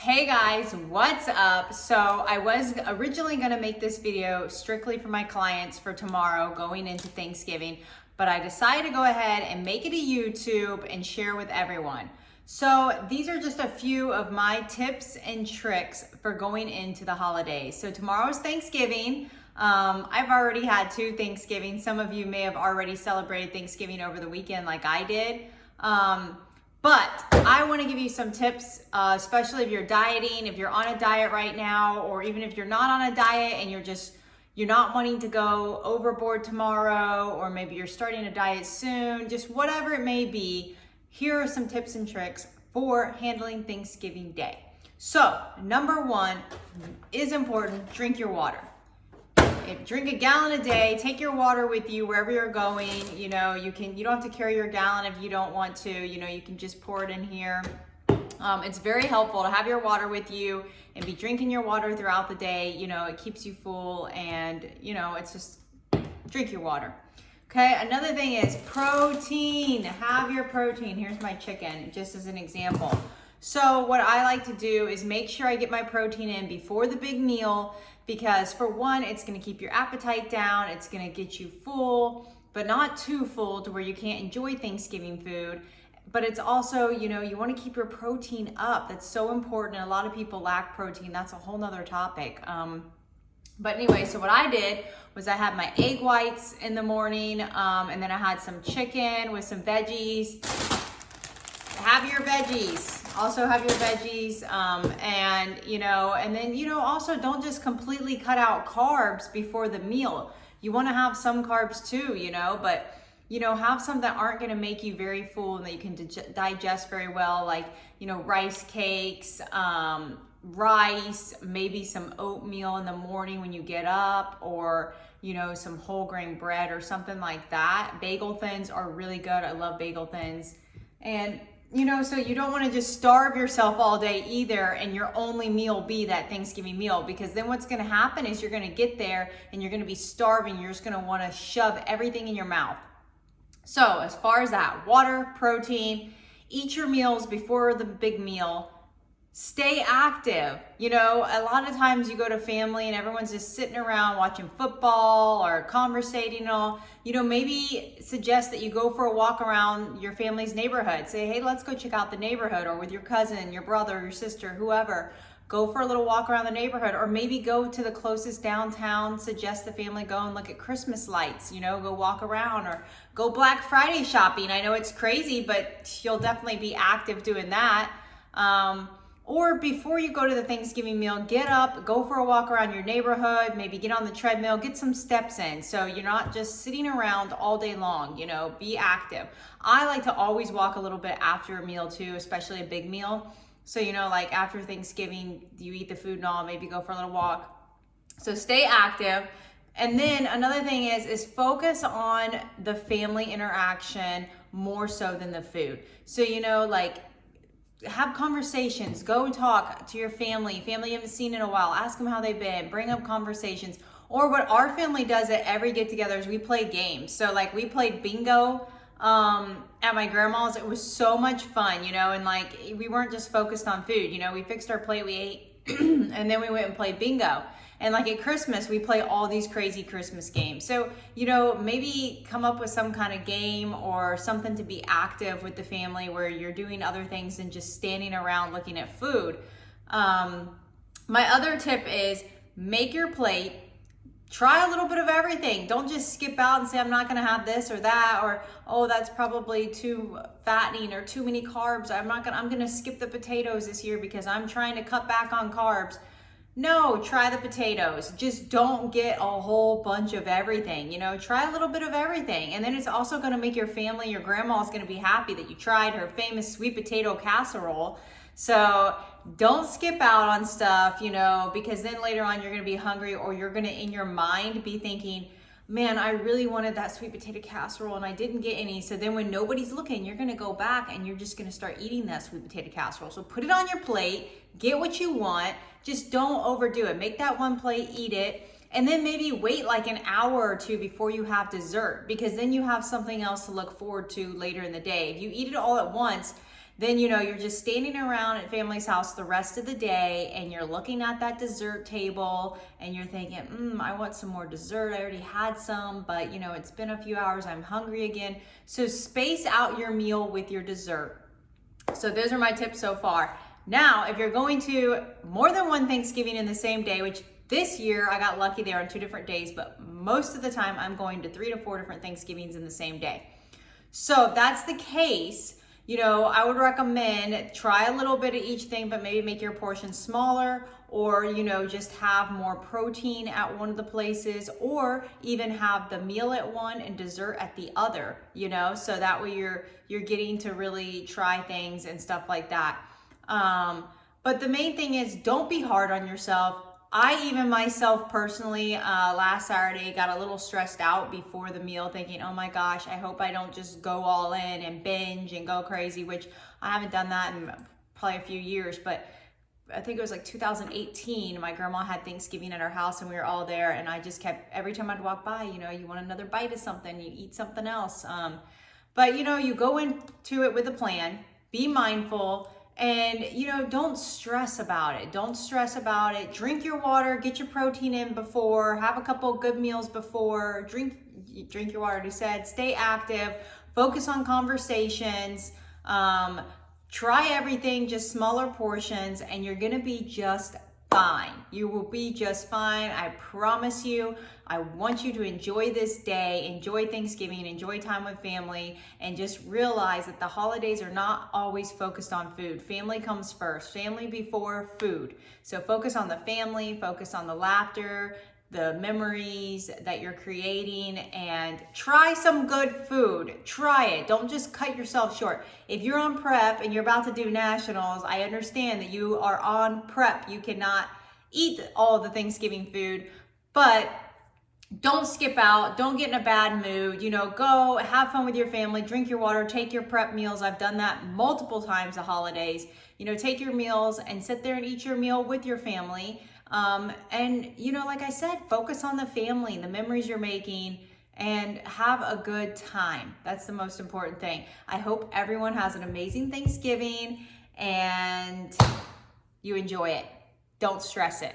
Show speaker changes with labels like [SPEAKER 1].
[SPEAKER 1] Hey guys, what's up? So I was originally going to make this video strictly for my clients for tomorrow going into Thanksgiving, but I decided to go ahead and make it a YouTube and share with everyone. So these are just a few of my tips and tricks for going into the holidays. So tomorrow's Thanksgiving. I've already had two Thanksgivings. Some of you may have already celebrated Thanksgiving over the weekend like I did. But I want to give you some tips, especially if you're dieting, if you're on a diet right now, or even if you're not on a diet and you're not wanting to go overboard tomorrow, or maybe you're starting a diet soon, just whatever it may be. Here are some tips and tricks for handling Thanksgiving Day. So number one is important, drink your water. Drink a gallon a day, take your water with you wherever you're going. You don't have to carry your gallon if you don't want to, you can just pour it in here. It's very helpful to have your water with you and be drinking your water throughout the day. It keeps you full and, it's just drink your water. Okay, another thing is protein. Have your protein. Here's my chicken, just as an example. So what I like to do is make sure I get my protein in before the big meal, because for one, it's gonna keep your appetite down, it's gonna get you full, but not too full to where you can't enjoy Thanksgiving food. But it's also, you wanna keep your protein up. That's so important. A lot of people lack protein. That's a whole nother topic. But anyway, so what I did was I had my egg whites in the morning, and then I had some chicken with some veggies. Have your veggies. Also have your veggies, and then, also don't just completely cut out carbs before the meal. You want to have some carbs too, but, have some that aren't going to make you very full and that you can digest very well, like, rice cakes, rice, maybe some oatmeal in the morning when you get up, or, some whole grain bread or something like that. Bagel thins are really good. I love bagel thins. And so you don't want to just starve yourself all day either and your only meal be that Thanksgiving meal, because then what's going to happen is you're going to get there and you're going to be starving. You're just going to want to shove everything in your mouth. So as far as that, water, protein, eat your meals before the big meal. Stay active. A lot of times you go to family and everyone's just sitting around watching football or conversating all. Maybe suggest that you go for a walk around your family's neighborhood. Say, hey, let's go check out the neighborhood, or with your cousin, your brother, your sister, whoever. Go for a little walk around the neighborhood, or maybe go to the closest downtown. Suggest the family go and look at Christmas lights, go walk around, or go Black Friday shopping. I know it's crazy, but you'll definitely be active doing that. Or before you go to the Thanksgiving meal, get up, go for a walk around your neighborhood, maybe get on the treadmill, get some steps in. So you're not just sitting around all day long, be active. I like to always walk a little bit after a meal too, especially a big meal. So, like after Thanksgiving, you eat the food and all, maybe go for a little walk. So stay active. And then another thing is focus on the family interaction more so than the food. So, have conversations, go and talk to your family you haven't seen in a while, ask them how they've been, bring up conversations. Or what our family does at every get together is we play games. So we played bingo at my grandma's. It was so much fun, and we weren't just focused on food. We fixed our plate, we ate, and then we went and played bingo. And at Christmas, we play all these crazy Christmas games. So, maybe come up with some kind of game or something to be active with the family where you're doing other things than just standing around looking at food. My other tip is make your plate. Try a little bit of everything. Don't just skip out and say, I'm not gonna have this or that, or, oh, that's probably too fattening or too many carbs. I'm gonna skip the potatoes this year because I'm trying to cut back on carbs. No, try the potatoes. Just don't get a whole bunch of everything. Try a little bit of everything. And then it's also going to make your family, your grandma's going to be happy that you tried her famous sweet potato casserole. So don't skip out on stuff, because then later on you're going to be hungry, or you're going to, in your mind, be thinking, man, I really wanted that sweet potato casserole and I didn't get any. So then when nobody's looking, you're gonna go back and you're just gonna start eating that sweet potato casserole. So put it on your plate, get what you want, just don't overdo it. Make that one plate, eat it, and then maybe wait like an hour or two before you have dessert, because then you have something else to look forward to later in the day. If you eat it all at once, then, you know, you're just standing around at family's house the rest of the day and you're looking at that dessert table and you're thinking, I want some more dessert. I already had some, but you know, it's been a few hours. I'm hungry again. So space out your meal with your dessert. So those are my tips so far. Now, if you're going to more than one Thanksgiving in the same day, which this year I got lucky there on 2 different days, but most of the time I'm going to 3 to 4 different Thanksgivings in the same day. So if that's the case, you know, I would recommend try a little bit of each thing, but maybe make your portion smaller, or, you know, just have more protein at one of the places, or even have the meal at one and dessert at the other, you know, so that way you're getting to really try things and stuff like that. But the main thing is, don't be hard on yourself. I even myself personally, last Saturday got a little stressed out before the meal, thinking, oh my gosh, I hope I don't just go all in and binge and go crazy, which I haven't done that in probably a few years, but I think it was like 2018, my grandma had Thanksgiving at our house and we were all there, and I just kept, every time I'd walk by, you know, you want another bite of something, you eat something else. But you know, you go into it with a plan, be mindful, and, you know, don't stress about it. Don't stress about it. Drink your water, get your protein in before, have a couple good meals before, drink your water, as I said, stay active, focus on conversations, try everything, just smaller portions, and you're gonna be just fine. You will be just fine. I promise you. I want you to enjoy this day, enjoy Thanksgiving, enjoy time with family, and just realize that the holidays are not always focused on food. Family comes first, family before food. So focus on the family, focus on the laughter, the memories that you're creating, and try some good food. Try it. Don't just cut yourself short. If you're on prep and you're about to do nationals, I understand that you are on prep. You cannot eat all the Thanksgiving food, but don't skip out. Don't get in a bad mood. You know, go have fun with your family, drink your water, take your prep meals. I've done that multiple times the holidays. You know, take your meals and sit there and eat your meal with your family. And, you know, like I said, focus on the family, the memories you're making, and have a good time. That's the most important thing. I hope everyone has an amazing Thanksgiving and you enjoy it. Don't stress it.